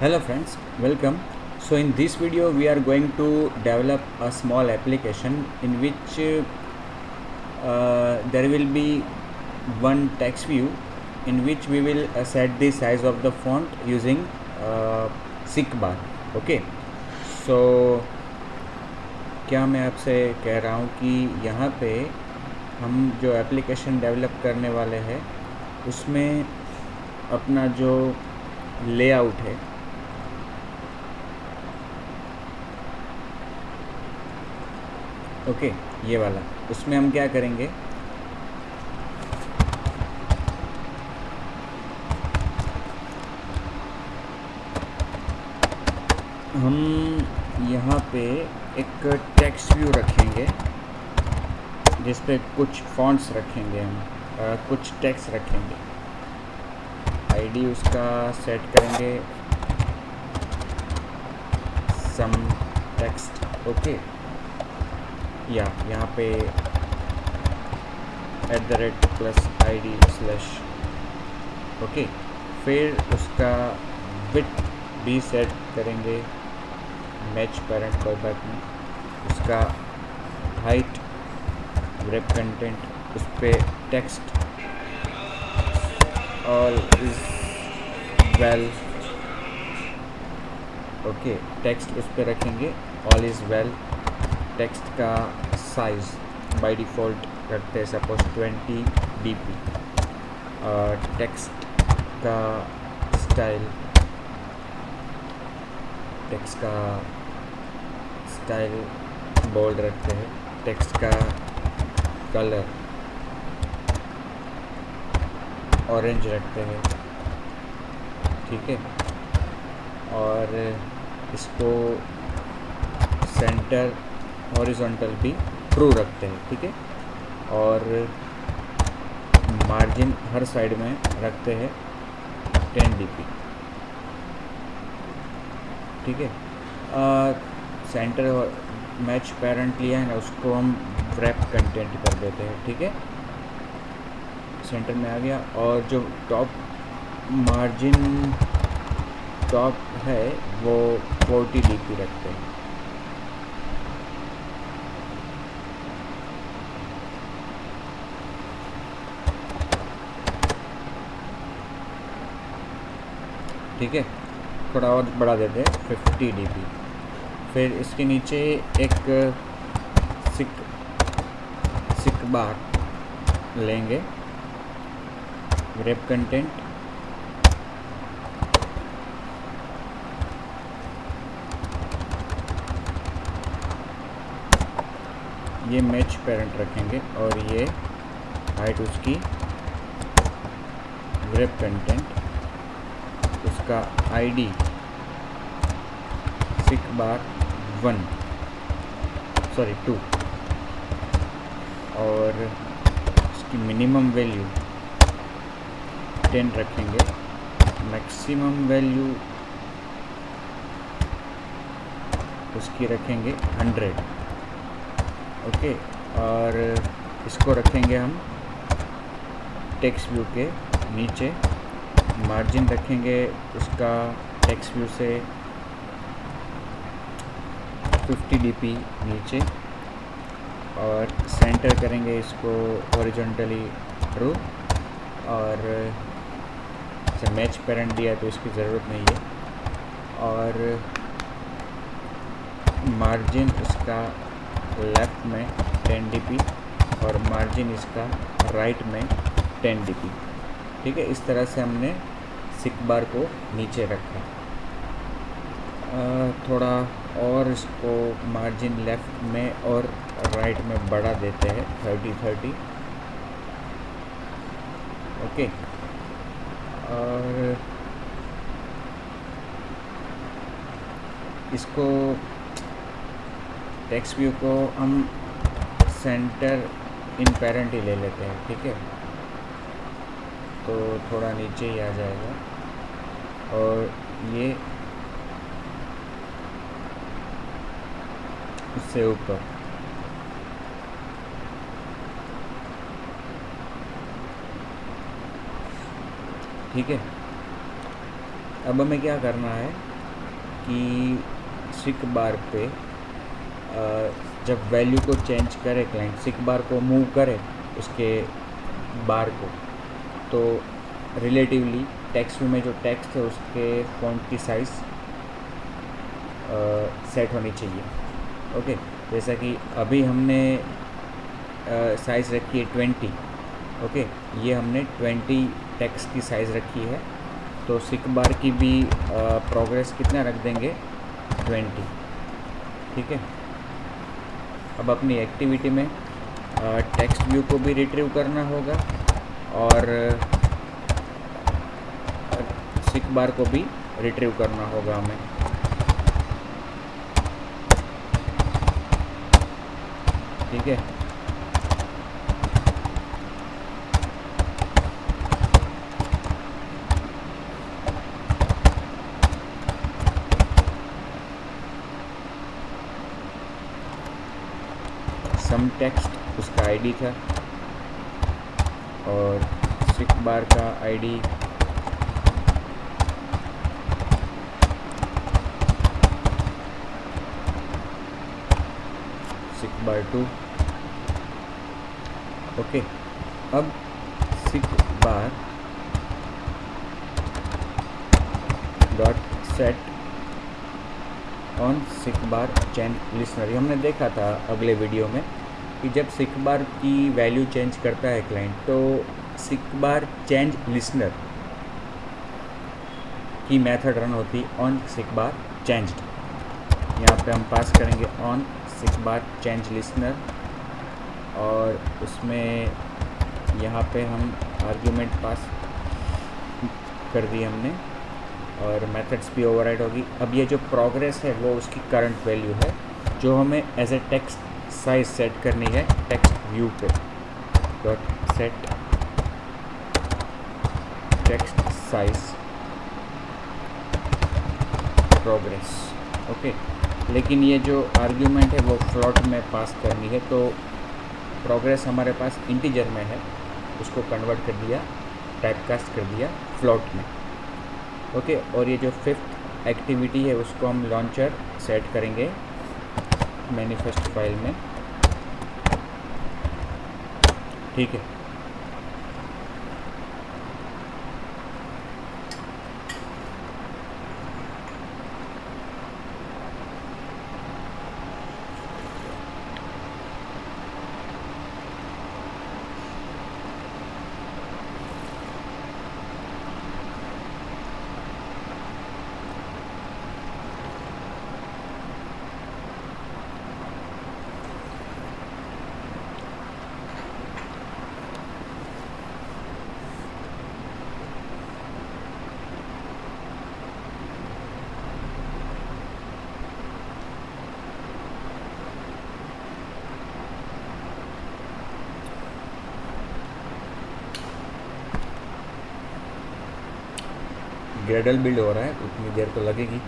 Hello friends, welcome. So in this video we are going to develop a small application in which there will be one text view in which we will set the size of the font using sick bar. Okay. So क्या मैं आपसे कह रहा हूँ कि यहाँ पे हम जो एप्लीकेशन डेवलप करने वाले हैं उसमें अपना जो लेआउट है ओके ये वाला उसमें हम क्या करेंगे हम यहाँ पे एक टेक्स्ट व्यू रखेंगे जिस पे कुछ फॉन्ट्स रखेंगे हम कुछ टेक्स्ट रखेंगे आईडी उसका सेट करेंगे सम टेक्स्ट ओके या यहाँ पे @+id/ ओके फिर उसका विड्थ भी सेट करेंगे मैच पेरेंट कोई बात नहीं उसका हाइट ग्रेप कंटेंट उस पर text all is well okay text उस पर रखेंगे ऑल इज़ वेल टेक्स्ट का साइज़ बाय डिफ़ॉल्ट रखते हैं सपोज 20 dp टेक्स्ट का स्टाइल बोल्ड रखते हैं टेक्स्ट का कलर ऑरेंज रखते हैं ठीक है और इसको सेंटर हॉरिजॉन्टल भी ट्रू रखते हैं ठीक है और मार्जिन हर साइड में रखते हैं 10 dp ठीक है सेंटर मैच पेरेंट लिया है ना उसको हम wrap कंटेंट कर देते हैं ठीक है सेंटर में आ गया और जो टॉप मार्जिन टॉप है वो 40 dp रखते हैं ठीक है थोड़ा और बढ़ा देते हैं 50 dp फिर इसके नीचे एक सिक बार लेंगे ग्रेप कंटेंट ये मैच पेरेंट रखेंगे और ये हाइट उसकी ग्रेप कंटेंट उसका आईडी सिक बार 2 और इसकी मिनिमम वैल्यू 10 रखेंगे मैक्सिमम वैल्यू उसकी रखेंगे 100 ओके और इसको रखेंगे हम टेक्स्ट व्यू के नीचे मार्जिन रखेंगे उसका टेक्स्ट व्यू से 50 dp नीचे और सेंटर करेंगे इसको हॉरिजॉन्टली ट्रू और जैसे मैच पेरेंट दिया है तो इसकी ज़रूरत नहीं है और मार्जिन इसका लेफ़्ट में 10 dp और मार्जिन इसका राइट में 10 dp ठीक है इस तरह से हमने सिक बार को नीचे रखा थोड़ा और इसको मार्जिन लेफ़्ट में और राइट में बढ़ा देते हैं 30 ओके और इसको टेक्स्ट व्यू को हम सेंटर इन पेरेंट ही ले लेते हैं ठीक है तो थोड़ा नीचे ही आ जाएगा और ये उससे ऊपर ठीक है अब हमें क्या करना है कि सिक बार पे जब वैल्यू को चेंज करे क्लाइंट, सिक बार को मूव करे उसके बार को, तो रिलेटिवली टेक्स्ट व्यू में जो टेक्स्ट है उसके फॉन्ट की साइज़ सेट होनी चाहिए। ओके, जैसा कि अभी हमने साइज़ रखी है 20। ओके, ये हमने 20 टेक्स्ट की साइज़ रखी है, तो सिक बार की भी प्रोग्रेस कितना रख देंगे, 20। ठीक है। अब अपनी एक्टिविटी में टेक्स्ट व्यू को भी रिट्रीव करना होगा और सिक बार को भी रिट्रीव करना होगा हमें। ठीक है। सम टेक्स्ट उसका आईडी था और सिक बार का आईडी सिक बार 2। ओके, अब seek bar dot set on seek bar change listener. हमने देखा था अगले वीडियो में कि जब सिक बार की वैल्यू चेंज करता है क्लाइंट, तो सिक बार चेंज लिसनर की मेथड रन होती ऑन सिक बार चेंज्ड। यहाँ पे हम पास करेंगे on seek bar change listener और उसमें यहाँ पे हम आर्ग्यूमेंट पास कर दी हमने और मेथड्स भी ओवरराइड होगी। अब ये जो प्रोग्रेस है वो उसकी करंट वैल्यू है जो हमें as a text size set करनी है टेक्स्ट व्यू पे। Dot set text size progress. Okay, लेकिन ये जो आर्ग्यूमेंट है वो फ्लोट में पास करनी है, तो प्रोग्रेस हमारे पास इंटीजर में है, उसको कन्वर्ट कर दिया, टाइपकास्ट कर दिया फ्लोट में। ओके, और ये जो फिफ्थ एक्टिविटी है उसको हम लॉन्चर सेट करेंगे मैनिफेस्ट फाइल में। ठीक है। ग्रेडल बिल्ड हो रहा है, उतनी देर तो लगेगी।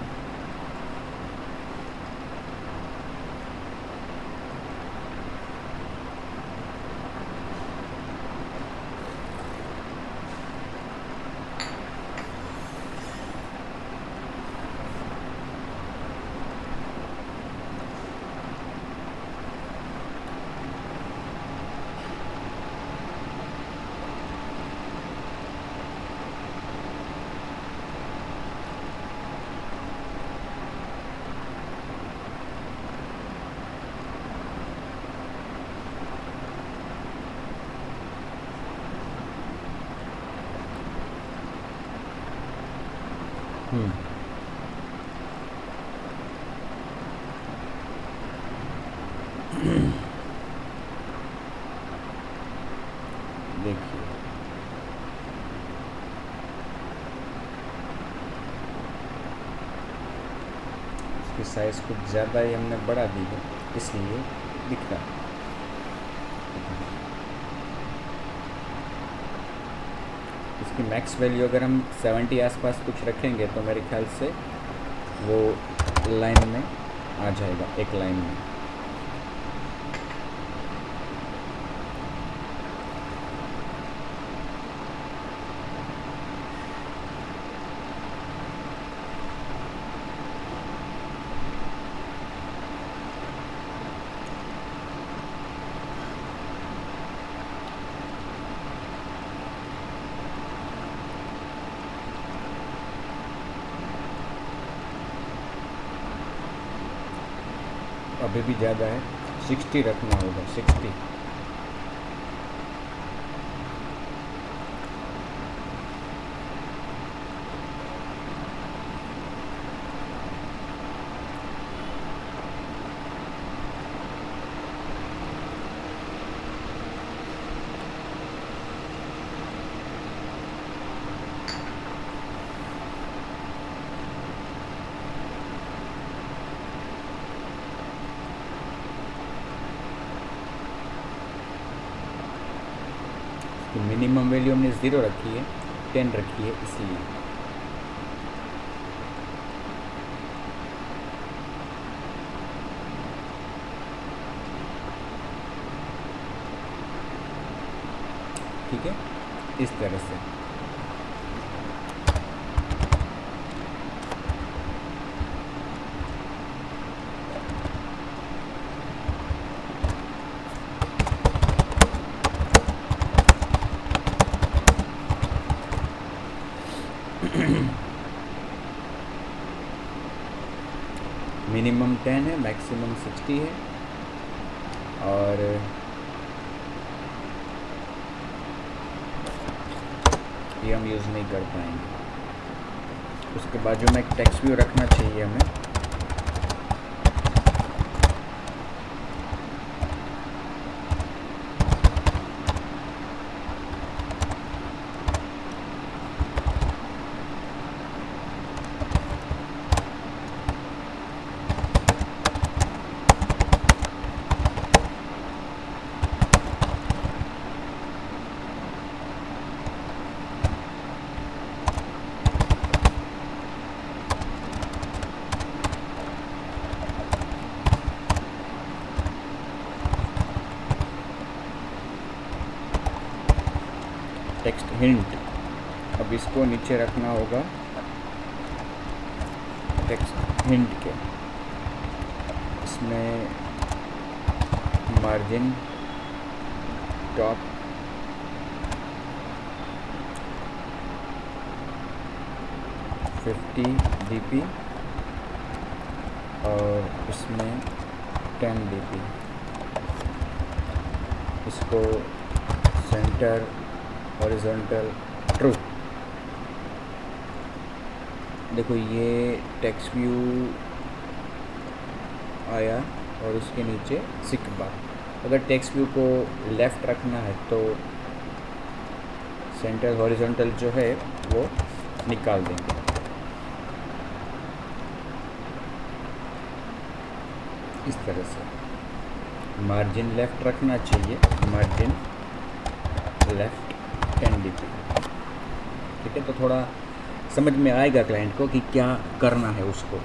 देखिए, इसकी साइज़ कुछ ज़्यादा ही हमने बढ़ा दी है, इसलिए दिख रहा है। इसकी मैक्स वैल्यू अगर हम 70 आसपास कुछ रखेंगे तो मेरे ख्याल से वो लाइन में आ जाएगा, एक लाइन में। अभी भी ज़्यादा है, 60 रखना होगा, 60। मिनिमम वैल्यू हमने 0 रखी है, 10 रखी है इसलिए। ठीक है, इस तरह से। मिनिमम 10 है, मैक्सिमम 60 है, और ये हम यूज़ नहीं कर पाएंगे। उसके बाद जो में एक टेक्स्ट व्यू रखना चाहिए हमें, टेक्स्ट हिंट। अब इसको नीचे रखना होगा टेक्स्ट हिंट के, इसमें मार्जिन टॉप 50 dp और इसमें 10 dp। इसको सेंटर हॉरिजॉन्टल ट्रू। देखो ये टेक्स्ट व्यू आया और उसके नीचे सिक बार। अगर टेक्स्ट व्यू को लेफ़्ट रखना है तो सेंटर हॉरिजॉन्टल जो है वो निकाल देंगे। इस तरह से मार्जिन लेफ़्ट रखना चाहिए, मार्जिन लेफ़्ट 10 dp। ठीक है, तो थोड़ा समझ में आएगा क्लाइंट को कि क्या करना है उसको।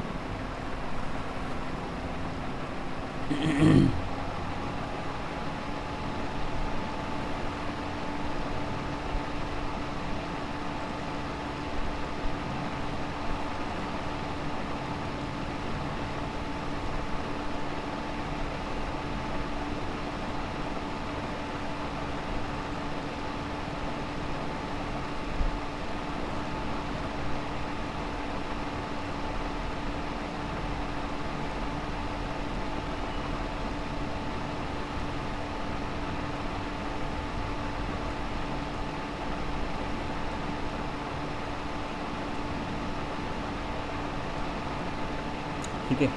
ठीक है,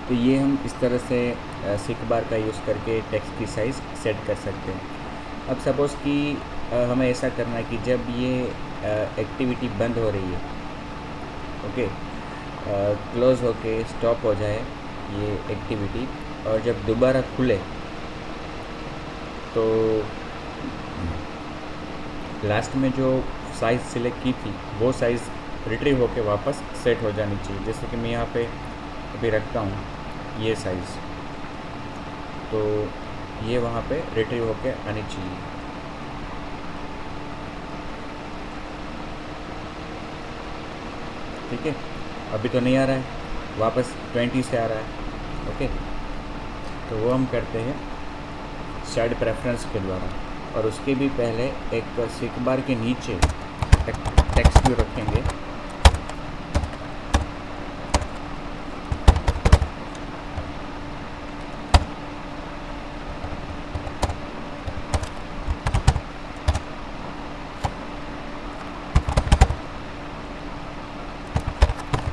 तो ये हम इस तरह से सिक बार का यूज़ करके टेक्स्ट की साइज़ सेट कर सकते हैं। अब सपोज़ कि हमें ऐसा करना है कि जब ये एक्टिविटी बंद हो रही है, ओके, क्लोज़ होके स्टॉप हो जाए ये एक्टिविटी, और जब दोबारा खुले तो लास्ट में जो साइज़ सिलेक्ट की थी वो साइज़ रिट्रीव होके वापस सेट हो जानी चाहिए। जैसे कि मैं यहाँ पे अभी रखता हूँ ये साइज़, तो ये वहाँ पे रिट्रीव होके आनी चाहिए। ठीक है, अभी तो नहीं आ रहा है, वापस 20 से आ रहा है। ओके, तो वो हम करते हैं साइड प्रेफरेंस के द्वारा, और उसके भी पहले एक सिक बार के नीचे टेक्स्ट व्यू रखेंगे।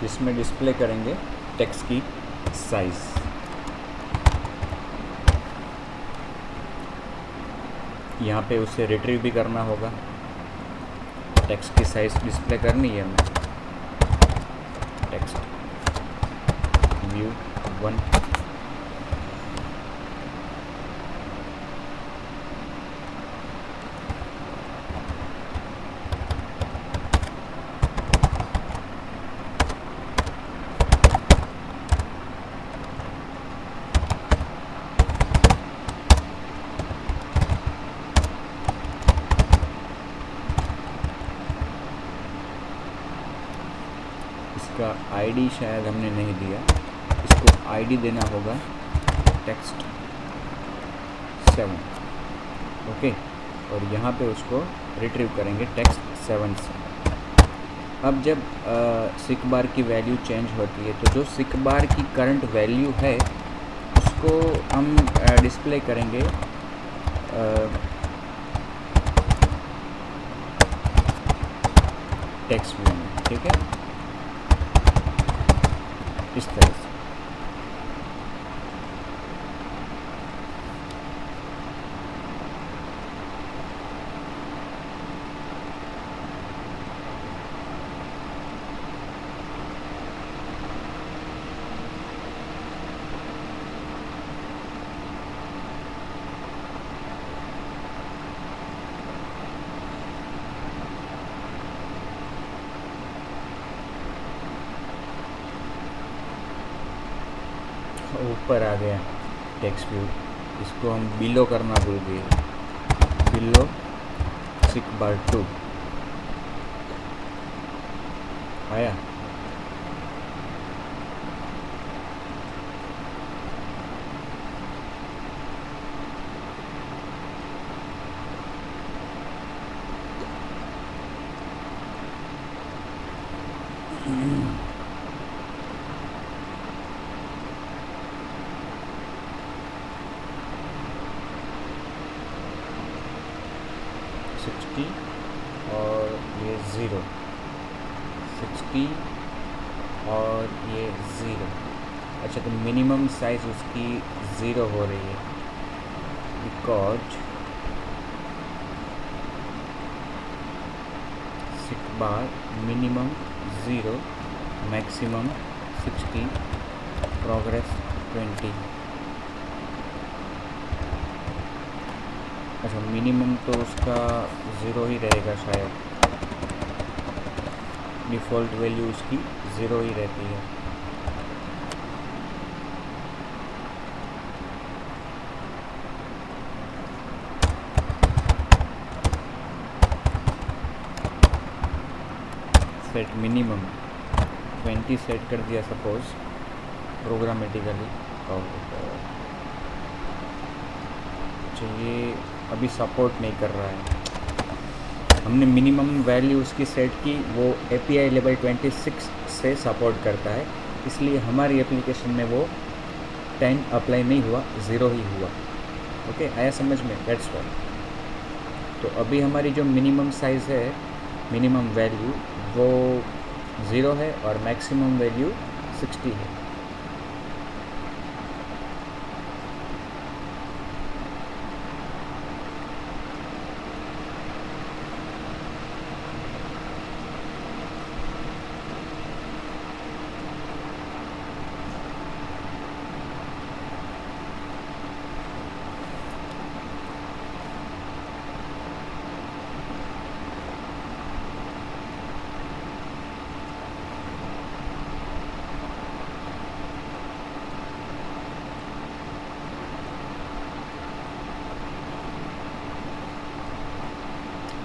जिसमें डिस्प्ले करेंगे टेक्स्ट की साइज़। यहाँ पे उसे रिट्रीव भी करना होगा, टेक्स्ट की साइज़ डिस्प्ले करनी है हमें। टेक्स्ट व्यू 1, इसका आईडी शायद हमने नहीं दिया, इसको आईडी देना होगा टेक्स्ट 7, ओके। और यहाँ पे उसको रिट्रीव करेंगे टेक्स्ट 7 से। अब जब सिक बार की वैल्यू चेंज होती है तो जो सिक बार की करंट वैल्यू है उसको हम डिस्प्ले करेंगे टेक्स्ट व्यू में, ठीक है, इस तरह से। ऊपर आ गया टेक्स्ट व्यू, इसको हम बिलो करना भूल गए, बिलो सिक बार 2 आया। और ये 0, 60 और ये 0। अच्छा, तो मिनिमम साइज़ उसकी 0 हो रही है because sick bar minimum 0, maximum 60, progress 20। अच्छा, मिनिमम तो उसका 0 ही रहेगा शायद, डिफ़ॉल्ट वैल्यू उसकी 0 ही रहती है। सेट मिनिमम 20 सेट कर दिया सपोज प्रोग्रामेटिकली। ये अभी सपोर्ट नहीं कर रहा है। हमने मिनिमम वैल्यू उसकी सेट की, वो API लेवल 26 से सपोर्ट करता है, इसलिए हमारी एप्लीकेशन में वो 10 अप्लाई नहीं हुआ, 0 ही हुआ। ओके, आया समझ में? That's why. तो अभी हमारी जो मिनिमम साइज़ है, मिनिमम वैल्यू वो 0 है और मैक्सिमम वैल्यू 60 है।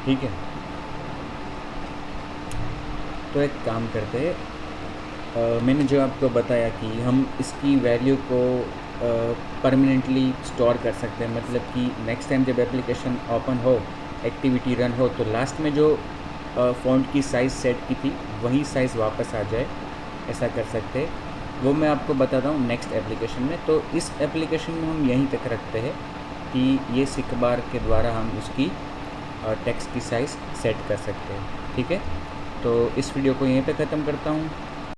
ठीक है, तो एक काम करते हैं, मैंने जो आपको बताया कि हम इसकी वैल्यू को परमानेंटली स्टोर कर सकते हैं, मतलब कि नेक्स्ट टाइम जब एप्लीकेशन ओपन हो, एक्टिविटी रन हो, तो लास्ट में जो फ़ॉन्ट की साइज़ सेट की थी वही साइज़ वापस आ जाए, ऐसा कर सकते हैं। वो मैं आपको बताता हूँ नेक्स्ट एप्लीकेशन में। तो इस एप्लीकेशन में हम यहीं तक रखते हैं कि ये सिक बार के द्वारा हम उसकी टेक्स्ट की साइज़ सेट कर सकते हैं। ठीक है, तो इस वीडियो को यहीं पे ख़त्म करता हूँ।